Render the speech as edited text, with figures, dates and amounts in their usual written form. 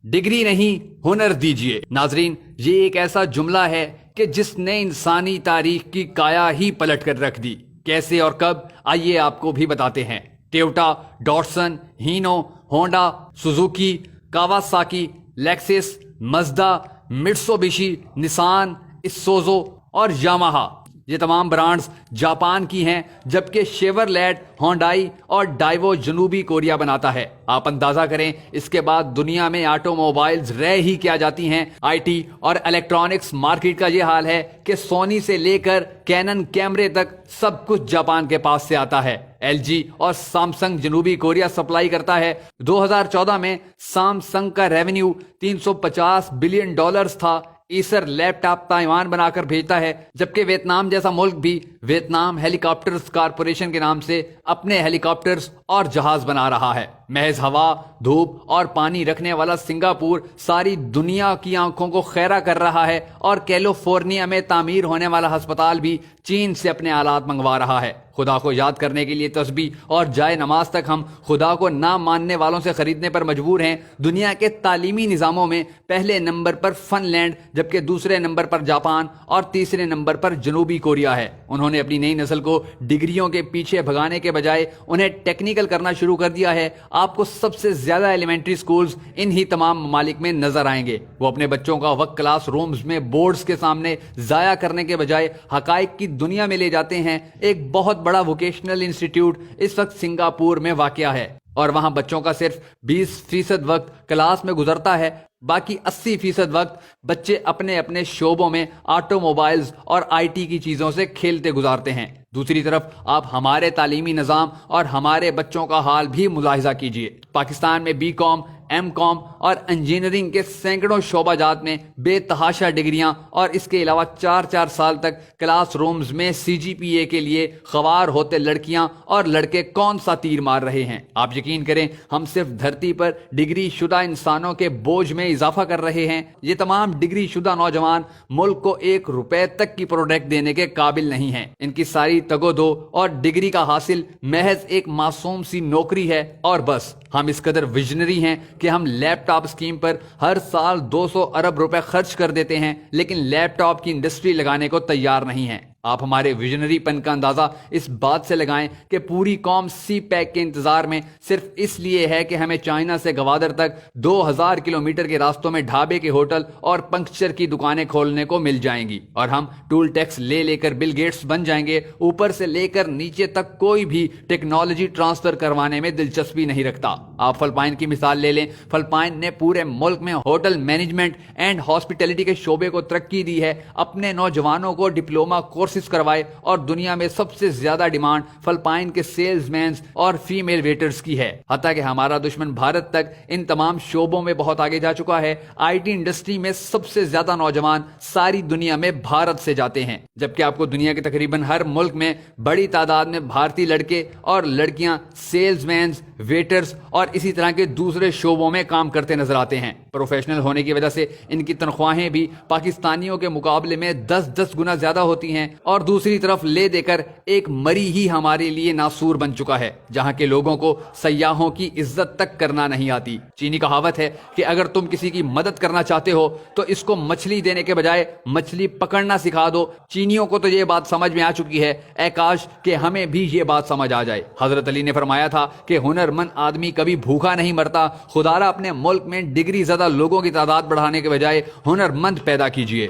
Degree نہیں ہنر دیجیے۔ ناظرین، یہ ایک ایسا جملہ ہے کہ جس نے انسانی تاریخ کی کایا ہی پلٹ کر رکھ دی۔ کیسے اور کب، آئیے آپ کو بھی بتاتے ہیں۔ Toyota, Datsun, Hino, Honda, Suzuki, Kawasaki, Lexus, Mazda, Mitsubishi, Nissan, Isuzu اور یاماہا، یہ تمام برانڈز جاپان کی ہیں، جبکہ شیورلیٹ، ہونڈائی اور ڈائیوو جنوبی کوریا بناتا ہے۔ آپ اندازہ کریں اس کے بعد دنیا میں آٹو موبائلز رہ ہی کیا جاتی ہیں۔ آئی ٹی اور الیکٹرانکس مارکیٹ کا یہ حال ہے کہ سونی سے لے کر کینن کیمرے تک سب کچھ جاپان کے پاس سے آتا ہے۔ ایل جی اور سامسنگ جنوبی کوریا سپلائی کرتا ہے۔ 2014 میں سامسنگ کا ریونیو $350 بلین تھا۔ ایسر لیپ ٹاپ تائیوان بنا کر بھیجتا ہے، جبکہ ویتنام جیسا ملک بھی ویتنام ہیلی کاپٹرز کارپوریشن کے نام سے اپنے ہیلی کاپٹرز اور جہاز بنا رہا ہے۔ محض ہوا، دھوپ اور پانی رکھنے والا سنگاپور ساری دنیا کی آنکھوں کو خیرہ کر رہا ہے، اور کیلیفورنیا میں تعمیر ہونے والا ہسپتال بھی چین سے اپنے آلات منگوا رہا ہے۔ خدا کو یاد کرنے کے لیے تسبیح اور جائے نماز تک ہم خدا کو نہ ماننے والوں سے خریدنے پر مجبور ہیں۔ دنیا کے تعلیمی نظاموں میں پہلے نمبر پر فن لینڈ، جبکہ دوسرے نمبر پر جاپان اور تیسرے نمبر پر جنوبی کوریا ہے۔ انہوں نے اپنی نئی نسل کو ڈگریوں کے پیچھے بھگانے کے بجائے انہیں ٹیکنیکل کرنا شروع کر دیا ہے۔ آپ کو سب سے زیادہ ایلیمنٹری سکولز انہی تمام ممالک میں نظر آئیں گے۔ وہ اپنے بچوں کا وقت کلاس رومز میں بورڈز کے سامنے ضائع کرنے کے بجائے حقائق کی دنیا میں لے جاتے ہیں۔ ایک بہت بڑا ووکیشنل انسٹیٹیوٹ اس وقت سنگاپور میں واقع ہے، اور وہاں بچوں کا صرف 20% وقت کلاس میں گزرتا ہے۔ باقی 80% وقت بچے اپنے اپنے شعبوں میں آٹو موبائلز اور آئی ٹی کی چیزوں سے کھیلتے گزارتے ہیں۔ دوسری طرف آپ ہمارے تعلیمی نظام اور ہمارے بچوں کا حال بھی ملاحظہ کیجیے۔ پاکستان میں بی کام، ایم کام اور انجینئرنگ کے سینکڑوں شعبہ جات میں بے تحاشا ڈگریاں، اور اس کے علاوہ 4 سال تک کلاس رومز میں CGPA کے لیے خوار ہوتے لڑکیاں اور لڑکے کون سا تیر مار رہے ہیں۔ آپ یقین کریں، ہم صرف دھرتی پر ڈگری شدہ انسانوں کے بوجھ میں اضافہ کر رہے ہیں۔ یہ تمام ڈگری شدہ نوجوان ملک کو $1 تک کی پروڈکٹ دینے کے قابل نہیں ہیں۔ ان کی ساری تگو دو اور ڈگری کا حاصل محض ایک معصوم سی نوکری ہے، اور بس۔ ہم اس قدر ویژنری ہیں کہ ہم لیپ ٹاپ اسکیم پر ہر سال $200 ارب خرچ کر دیتے ہیں، لیکن لیپ ٹاپ کی انڈسٹری لگانے کو تیار نہیں ہیں۔ آپ ہمارے ویژنری پن کا اندازہ اس بات سے لگائیں کہ پوری قوم سی پیک کے انتظار میں صرف اس لیے ہے کہ ہمیں چائنا سے گوادر تک 2000 کلومیٹر کے راستوں میں ڈھابے کے ہوٹل اور پنکچر کی دکانیں کھولنے کو مل جائیں گی، اور ہم ٹول ٹیکس لے کر بل گیٹس بن جائیں گے۔ اوپر سے لے کر نیچے تک کوئی بھی ٹیکنالوجی ٹرانسفر کروانے میں دلچسپی نہیں رکھتا۔ آپ فلپائن کی مثال لے لیں۔ فلپائن نے پورے ملک میں ہوٹل مینجمنٹ اینڈ ہاسپٹیلٹی کے شعبے کو ترقی دی ہے، اپنے نوجوانوں کو ڈپلومہ کورسز کروائے، اور دنیا میں سب سے زیادہ ڈیمانڈ فلپائن کے سیلز مینز اور فیمیل ویٹرز کی ہے۔ حتیٰ کہ ہمارا دشمن بھارت تک ان تمام شعبوں میں بہت آگے جا چکا ہے۔ آئی ٹی انڈسٹری میں سب سے زیادہ نوجوان ساری دنیا میں بھارت سے جاتے ہیں، جبکہ آپ کو دنیا کے تقریباً ہر ملک میں بڑی تعداد میں بھارتی لڑکے اور لڑکیاں سیلز مینز، ویٹرز اور اسی طرح کے دوسرے شعبوں میں کام کرتے نظر آتے ہیں۔ پروفیشنل ہونے کی وجہ سے ان کی تنخواہیں بھی پاکستانیوں کے مقابلے میں 10 گنا زیادہ ہوتی ہیں، اور دوسری طرف لے دے کر ایک مری ہی ہمارے لیے ناسور بن چکا ہے، جہاں کے لوگوں کو سیاحوں کی عزت تک کرنا نہیں آتی۔ چینی کہاوت ہے کہ اگر تم کسی کی مدد کرنا چاہتے ہو تو اس کو مچھلی دینے کے بجائے مچھلی پکڑنا سکھا دو۔ چینیوں کو تو یہ بات سمجھ میں آ چکی ہے، اے کاش کہ ہمیں بھی یہ بات سمجھ آ جائے۔ حضرت علی نے فرمایا تھا کہ ہنرمند آدمی کبھی بھوکا نہیں مرتا۔ خدا را اپنے ملک میں ڈگری زدہ لوگوں کی تعداد بڑھانے کے بجائے ہنرمند پیدا کیجیے۔